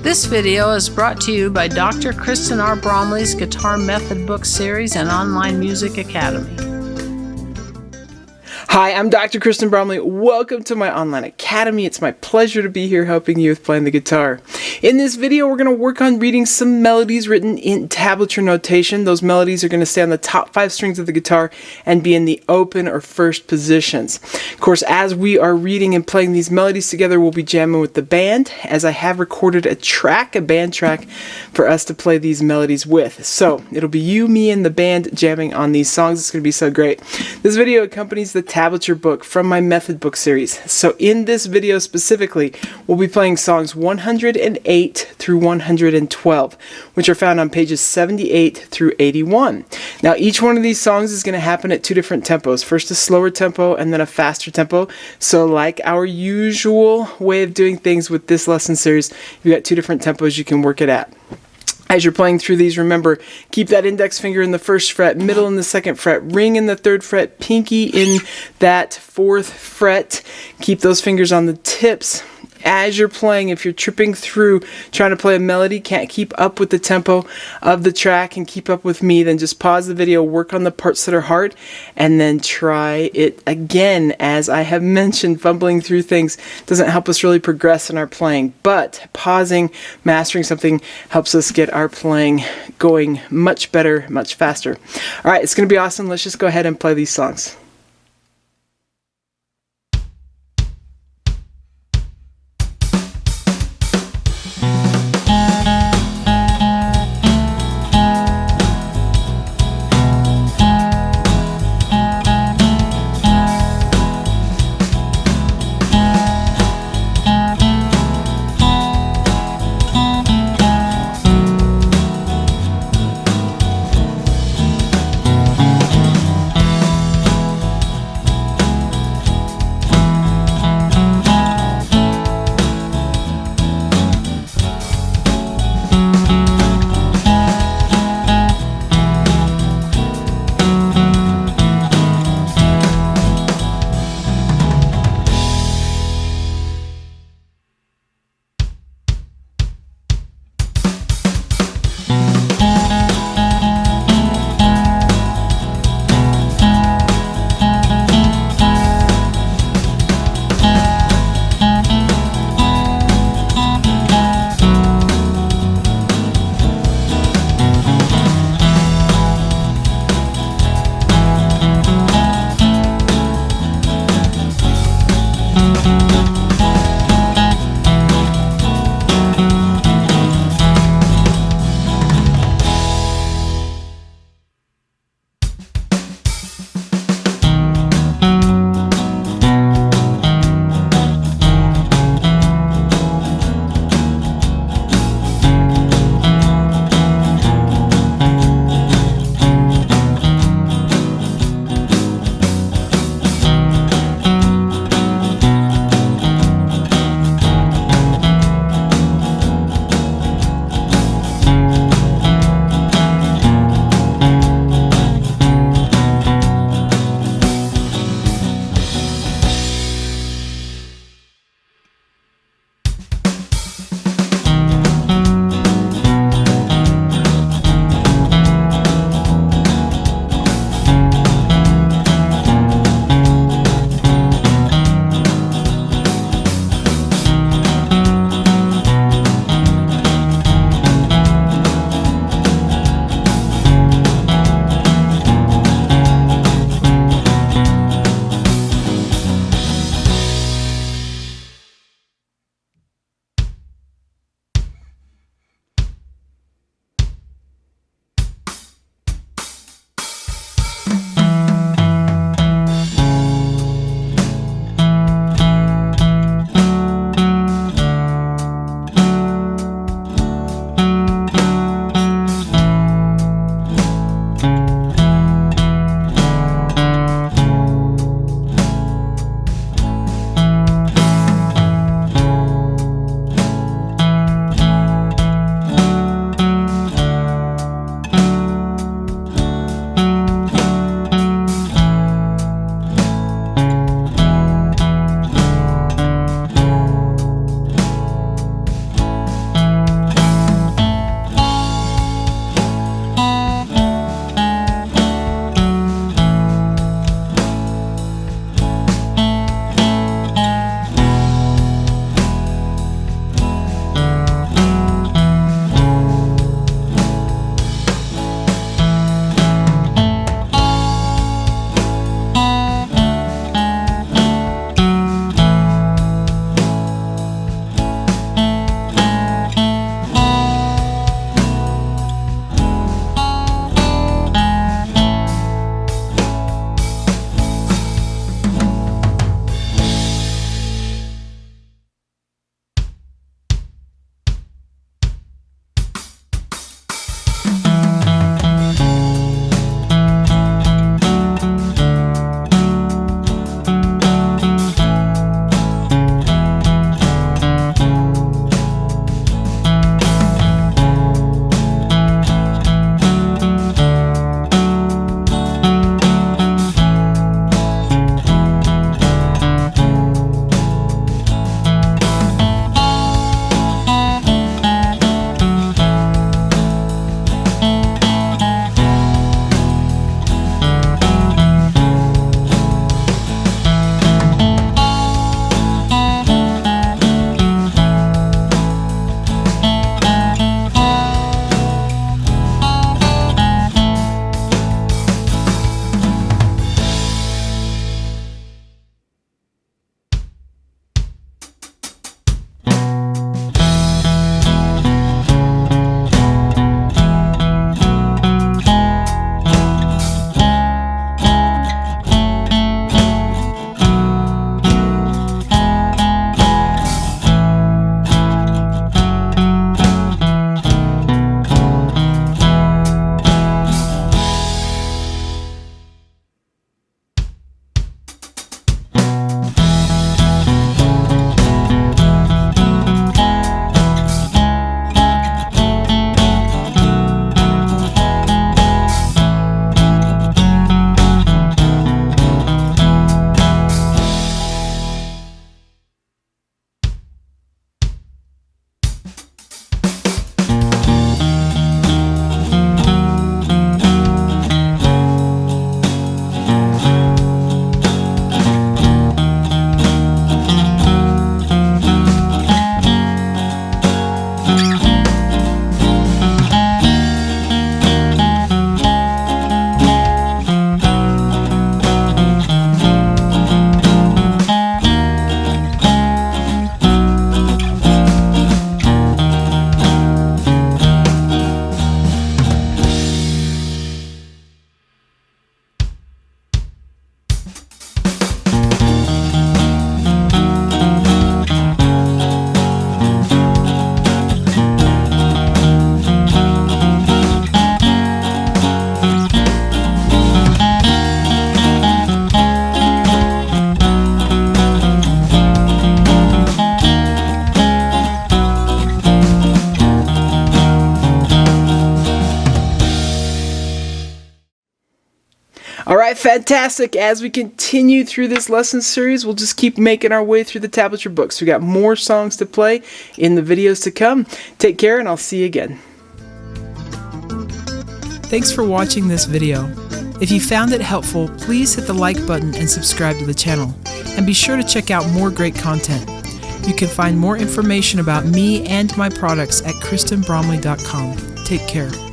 This video is brought to you by Dr. Kristen R. Bromley's Guitar Method Book Series and Online Music Academy. Hi, I'm Dr. Kristen Bromley. Welcome to my online academy. It's my pleasure to be here helping you with playing the guitar. In this video, we're going to work on reading some melodies written in tablature notation. Those melodies are going to stay on the top 5 strings of the guitar and be in the open or first positions. Of course, as we are reading and playing these melodies together, we'll be jamming with the band, as I have recorded a band track for us to play these melodies with. So it'll be you, me, and the band jamming on these songs. It's going to be so great. This video accompanies the Tablature Book from my Method Book series. So in this video specifically, we'll be playing songs 108 through 112, which are found on pages 78 through 81. Now each one of these songs is going to happen at 2 different tempos. First a slower tempo and then a faster tempo. So like our usual way of doing things with this lesson series, you've got 2 different tempos you can work it at. As you're playing through these, remember, keep that index finger in the 1st fret, middle in the 2nd fret, ring in the 3rd fret, pinky in that 4th fret. Keep those fingers on the tips. As you're playing, if you're tripping through trying to play a melody, can't keep up with the tempo of the track and keep up with me, then just pause the video, work on the parts that are hard, and then try it again. As I have mentioned, fumbling through things doesn't help us really progress in our playing, but pausing, mastering something helps us get our playing going much better, much faster. All right, it's going to be awesome. Let's just go ahead and play these songs. right, fantastic. As we continue through this lesson series, we'll just keep making our way through the Tablature books. We got more songs to play in the videos to come. Take care, and I'll see you again. Thanks for watching this video. If you found it helpful, please hit the like button and subscribe to the channel. And be sure to check out more great content. You can find more information about me and my products at KristenBromley.com. Take care.